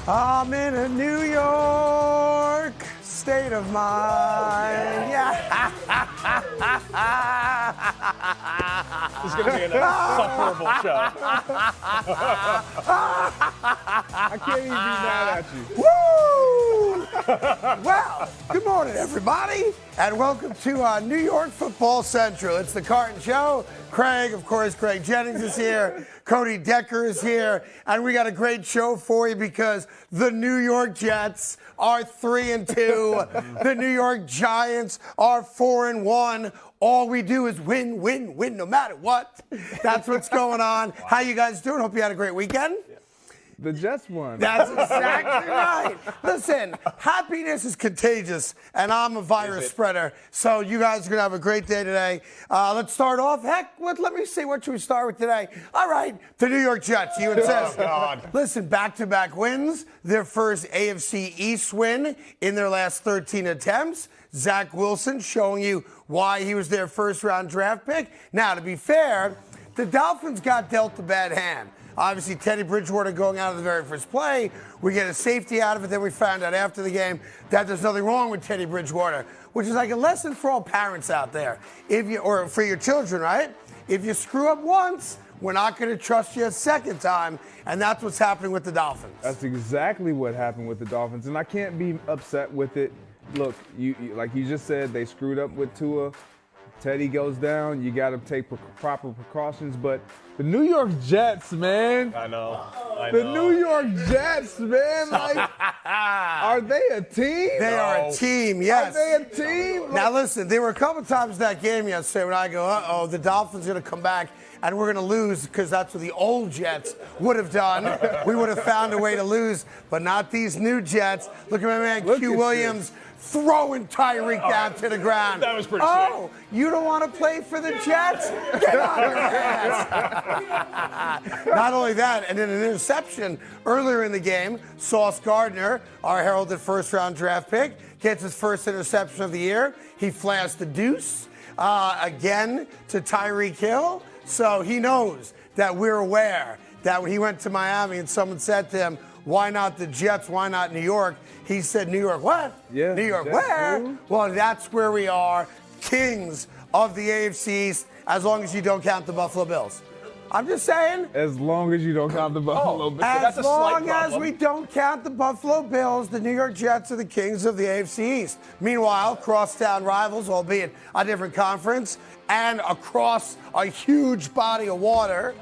I'm in a New York state of mind. Yeah. This is going to be an insufferable show. I can't even be mad at you. Woo! Well, good morning, everybody, and welcome to New York Football Central. It's the Carton Show. Craig, of course, Greg Jennings is here. Cody Decker is here, and we got a great show for you because the New York Jets are 3-2. The New York Giants are 4-1. All we do is win, win, win, no matter what. That's what's going on. How you guys doing? Hope you had a great weekend. The Jets won. That's exactly right. Listen, happiness is contagious, and I'm a virus spreader. So you guys are going to have a great day today. Let's start off. Let me see. What should we start with today? All right, the New York Jets. You insist. Oh, God. Listen, back-to-back wins. Their first AFC East win in their last 13 attempts. Zach Wilson showing you why he was their first-round draft pick. Now, to be fair, the Dolphins got dealt a bad hand. Obviously, Teddy Bridgewater going out of the very first play. We get a safety out of it. Then we found out after the game that there's nothing wrong with Teddy Bridgewater, which is like a lesson for all parents out there, or for your children, right? If you screw up once, we're not going to trust you a second time, and that's what's happening with the Dolphins. That's exactly what happened with the Dolphins, and I can't be upset with it. Look, you like you just said, they screwed up with Tua. Teddy goes down, you got to take proper precautions. But the New York Jets, man. I know. The New York Jets, man. Like, are they a team? They are a team, yes. Are they a team? Now, listen, there were a couple times in that game yesterday when I go, uh-oh, the Dolphins are going to come back and we're going to lose because that's what the old Jets would have done. We would have found a way to lose, but not these new Jets. Look at my man, Q Williams. Throwing Tyreek down to the ground. That was pretty sweet. You don't want to play for the Jets? Get on your ass. Not only that, and then an interception earlier in the game. Sauce Gardner, our heralded first-round draft pick, gets his first interception of the year. He flashed the deuce again to Tyreek Hill. So he knows that we're aware that when he went to Miami and someone said to him, why not the Jets? Why not New York? He said, New York what? Yeah, New York where? True. Well, that's where we are, kings of the AFC East, as long as you don't count the Buffalo Bills. I'm just saying. As long as you don't count the Buffalo Bills. As long as we don't count the Buffalo Bills, the New York Jets are the kings of the AFC East. Meanwhile, crosstown rivals, albeit a different conference, and across a huge body of water.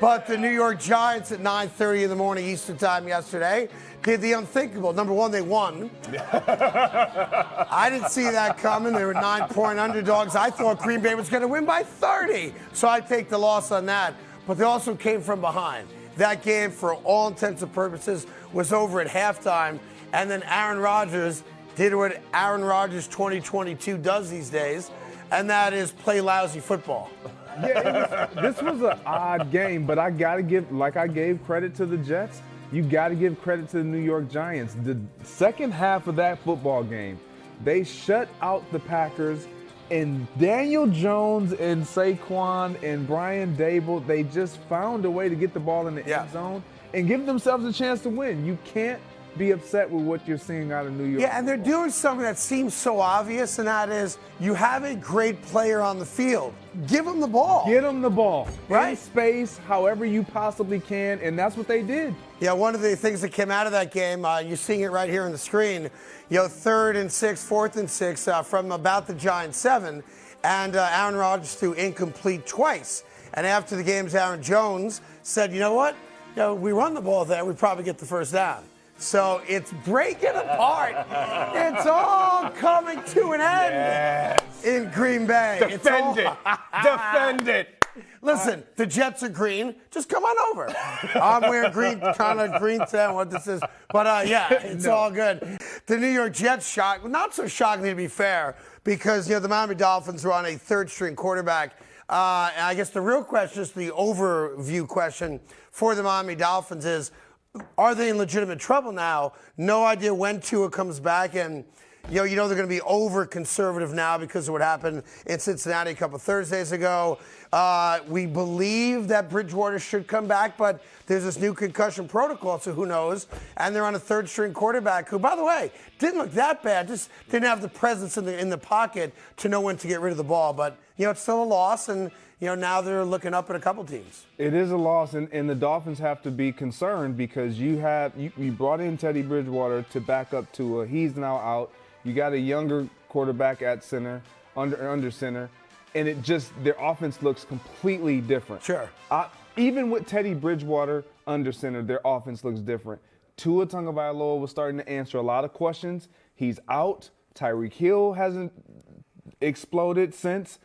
But the New York Giants at 9:30 in the morning Eastern time yesterday did the unthinkable. Number one, they won. I didn't see that coming. They were 9-point underdogs. I thought Green Bay was going to win by 30. So I take the loss on that. But they also came from behind. That game, for all intents and purposes, was over at halftime. And then Aaron Rodgers did what Aaron Rodgers 2022 does these days, and that is play lousy football. Yeah, this was an odd game, but I got to give, like I gave credit to the Jets, you got to give credit to the New York Giants. The second half of that football game, they shut out the Packers, and Daniel Jones and Saquon and Brian Dable, they just found a way to get the ball in the end zone and give themselves a chance to win. You can't be upset with what you're seeing out of New York. Yeah, and they're doing something that seems so obvious, and that is you have a great player on the field. Give him the ball. Get him the ball. Right. In space, however you possibly can, and that's what they did. Yeah, one of the things that came out of that game, you're seeing it right here on the screen, 3rd and 6, 4th and 6 from about the Giants 7, and Aaron Rodgers threw incomplete twice. And after the game's Aaron Jones said, you know what? We run the ball there, we probably get the first down. So it's breaking apart. It's all coming to an end in Green Bay. Defend it. Defend it. Listen, the Jets are green. Just come on over. I'm wearing green, kind of green today, what this is. But, it's all good. The New York Jets shocked. Not so shockingly, to be fair, because, the Miami Dolphins were on a third-string quarterback. And I guess the real question, just the overview question for the Miami Dolphins is, are they in legitimate trouble now? No idea when Tua comes back. And, you know they're going to be over-conservative now because of what happened in Cincinnati a couple Thursdays ago. We believe that Bridgewater should come back, but there's this new concussion protocol, so who knows? And they're on a third-string quarterback who, by the way, didn't look that bad, just didn't have the presence in the pocket to know when to get rid of the ball. But, it's still a loss, and, now they're looking up at a couple teams. It is a loss, and the Dolphins have to be concerned because you brought in Teddy Bridgewater to back up Tua. He's now out. You got a younger quarterback at center, under center, and their offense looks completely different. Sure. Even with Teddy Bridgewater under center, their offense looks different. Tua Tagovailoa was starting to answer a lot of questions. He's out. Tyreek Hill hasn't exploded since.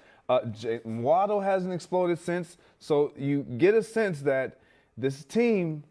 Waddle hasn't exploded since. So you get a sense that this team,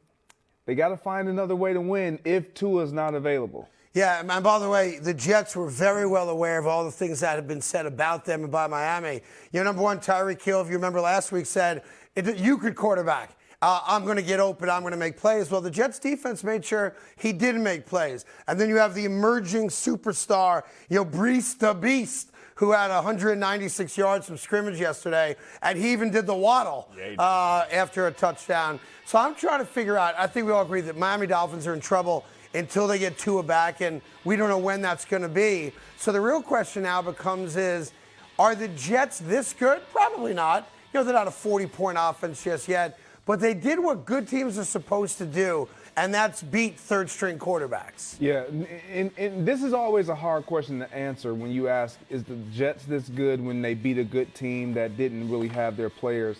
they got to find another way to win if Tua's not available. Yeah, and by the way, the Jets were very well aware of all the things that have been said about them and by Miami. Number one, Tyreek Hill, if you remember last week, said, you could quarterback. I'm going to get open. I'm going to make plays. Well, the Jets defense made sure he didn't make plays. And then you have the emerging superstar, Brees the Beast, who had 196 yards from scrimmage yesterday, and he even did the waddle after a touchdown. So I'm trying to figure out, I think we all agree that Miami Dolphins are in trouble until they get Tua back, and we don't know when that's going to be. So the real question now becomes are the Jets this good? Probably not. They're not a 40-point offense just yet, but they did what good teams are supposed to do, and that's beat third-string quarterbacks. Yeah, and this is always a hard question to answer when you ask, is the Jets this good when they beat a good team that didn't really have their players?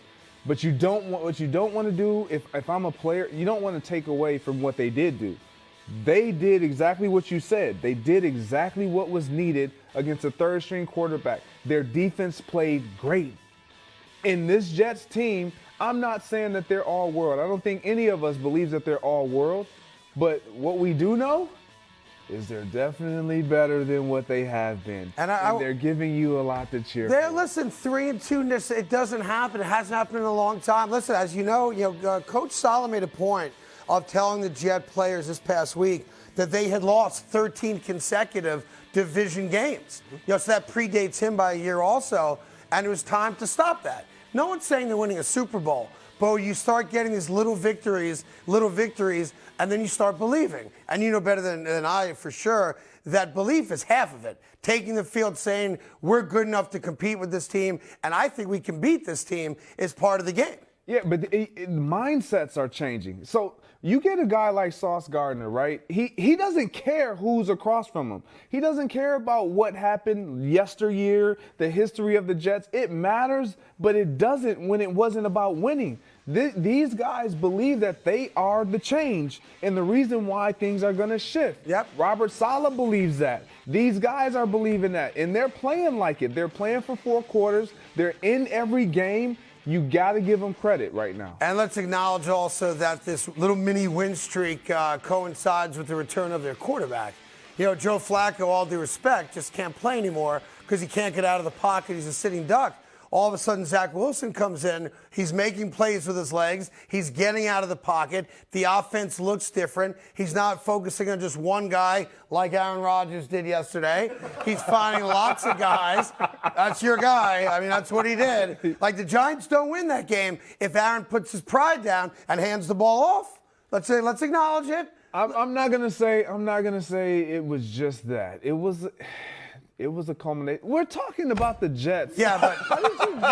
But what you don't want to do, if I'm a player, you don't want to take away from what they did do. They did exactly what you said. They did exactly what was needed against a third-string quarterback. Their defense played great. In this Jets team, I'm not saying that they're all world. I don't think any of us believes that they're all world. But what we do know is they're definitely better than what they have been. And they're giving you a lot to cheer for. Listen, 3-2, it doesn't happen. It hasn't happened in a long time. Listen, as you know, Coach Sala made a point of telling the Jet players this past week that they had lost 13 consecutive division games. So that predates him by a year also, and it was time to stop that. No one's saying they're winning a Super Bowl, but you start getting these little victories, and then you start believing. And you know better than I for sure that belief is half of it. Taking the field, saying we're good enough to compete with this team, and I think we can beat this team is part of the game. Yeah, but mindsets are changing. So you get a guy like Sauce Gardner, right? He doesn't care who's across from him. He doesn't care about what happened yesteryear, the history of the Jets. It matters, but it doesn't when it wasn't about winning. These guys believe that they are the change and the reason why things are going to shift. Yep. Robert Saleh believes that. These guys are believing that, and they're playing like it. They're playing for 4 quarters. They're in every game. You got to give them credit right now. And let's acknowledge also that this little mini win streak coincides with the return of their quarterback. Joe Flacco, all due respect, just can't play anymore because he can't get out of the pocket. He's a sitting duck. All of a sudden, Zach Wilson comes in. He's making plays with his legs. He's getting out of the pocket. The offense looks different. He's not focusing on just one guy like Aaron Rodgers did yesterday. He's finding lots of guys. That's your guy. I mean, that's what he did. Like, the Giants don't win that game if Aaron puts his pride down and hands the ball off. Let's acknowledge it. I'm not gonna say it was just that. It was a culmination. We're talking about the Jets. Yeah,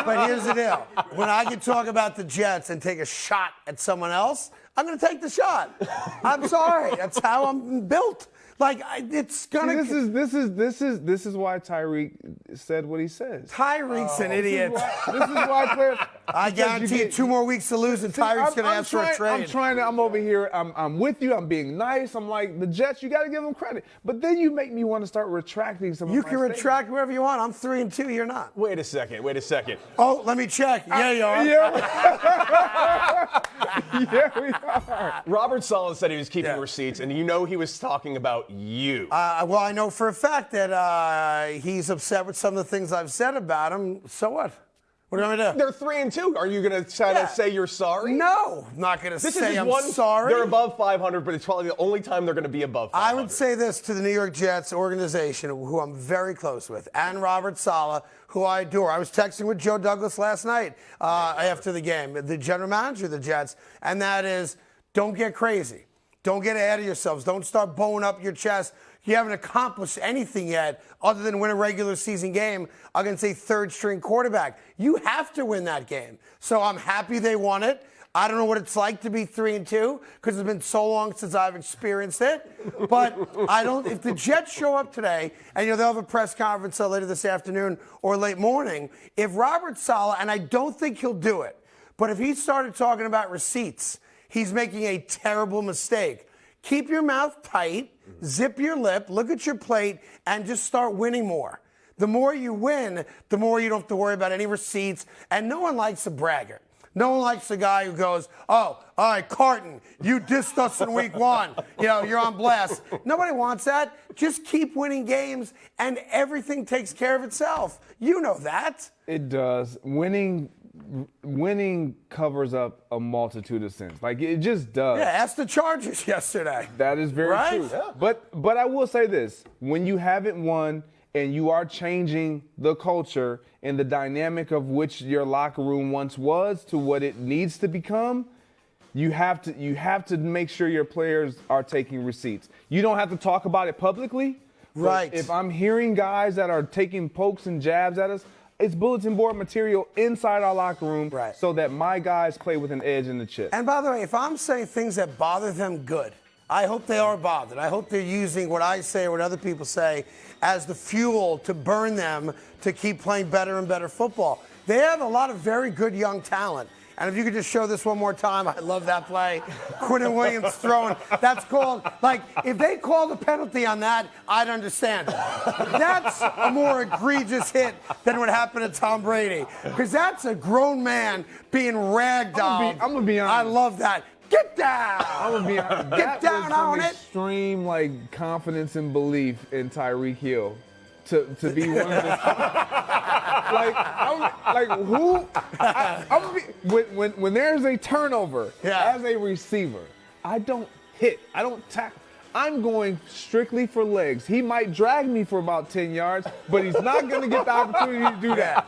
but here's the deal. When I can talk about the Jets and take a shot at someone else, I'm going to take the shot. I'm sorry. That's how I'm built. Like, it's gonna. This is why Tyreek said what he says. Tyreek's an idiot. This is why players. I guarantee you 2 more weeks to lose, and Tyreek's gonna ask for a trade. I'm over here. I'm with you. I'm being nice. I'm like the Jets. You got to give them credit. But then you make me want to start retracting some. You can retract wherever you want. I'm 3-2. You're not. Wait a second. Oh, let me check. Yeah, you are. Yeah, we are. Robert Saleh said he was keeping receipts, and he was talking about you. Well, I know for a fact that he's upset with some of the things I've said about him. So what? What do you want me to do? They're 3-2. Are you going to try to say you're sorry? No, I'm not going to say I'm sorry. They're above 500, but it's probably the only time they're going to be above 500. I would say this to the New York Jets organization, who I'm very close with, and Robert Saleh, who I adore. I was texting with Joe Douglas last night after the game, the general manager of the Jets, and that is, don't get crazy. Don't get ahead of yourselves. Don't start bowing up your chest. You haven't accomplished anything yet other than win a regular season game against a third-string quarterback. You have to win that game. So I'm happy they won it. I don't know what it's like to be 3-2 because it's been so long since I've experienced it. But I don't. If the Jets show up today, and they'll have a press conference later this afternoon or late morning, if Robert Saleh, and I don't think he'll do it, but if he started talking about receipts, he's making a terrible mistake. Keep your mouth tight, zip your lip, look at your plate, and just start winning more. The more you win, the more you don't have to worry about any receipts, and no one likes a braggart. No one likes a guy who goes, oh, all right, Carton, you dissed us in week 1. You're on blast. Nobody wants that. Just keep winning games, and everything takes care of itself. You know that. It does. Winning covers up a multitude of sins. Like, it just does. Yeah, ask the Chargers yesterday. That is very right? true. Yeah. But I will say this. When you haven't won and you are changing the culture and the dynamic of which your locker room once was to what it needs to become, you have to make sure your players are taking receipts. You don't have to talk about it publicly. Right. If I'm hearing guys that are taking pokes and jabs at us, it's bulletin board material inside our locker room so that my guys play with an edge in the chip. And by the way, if I'm saying things that bother them, good. I hope they are bothered. I hope they're using what I say or what other people say as the fuel to burn them to keep playing better and better football. They have a lot of very good young talent. And if you could just show this one more time, I love that play. Quinnen Williams throwing. That's called, if they called a penalty on that, I'd understand it. That's a more egregious hit than what happened to Tom Brady. Because that's a grown man being ragdolled. I'm going to be honest. I love that. Get down! I'm going to be honest. Get down on it! Extreme, confidence and belief in Tyreek Hill. To be one of the when there's a turnover as a receiver, I don't hit, I don't tackle. I'm going strictly for legs. He might drag me for about 10 yards, but he's not going to get the opportunity to do that.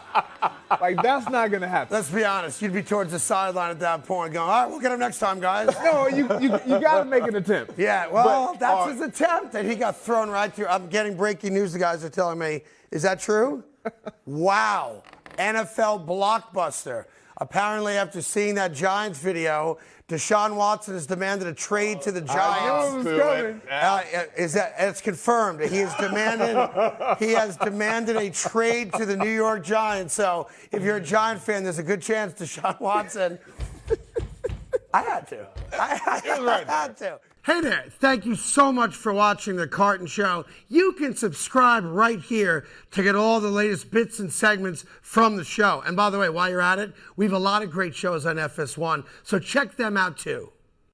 That's not going to happen. Let's be honest. You'd be towards the sideline at that point going, all right, we'll get him next time, guys. No, you got to make an attempt. Yeah, well, that's his attempt, and he got thrown right through. I'm getting breaking news. The guys are telling me, is that true? Wow. NFL blockbuster. Apparently, after seeing that Giants video, Deshaun Watson has demanded a trade to the Giants. It's confirmed. He has demanded a trade to the New York Giants. So if you're a Giant fan, there's a good chance Deshaun Watson. I had to. I had to. Hey there, thank you so much for watching The Carton Show. You can subscribe right here to get all the latest bits and segments from the show. And by the way, while you're at it, we have a lot of great shows on FS1, so check them out too.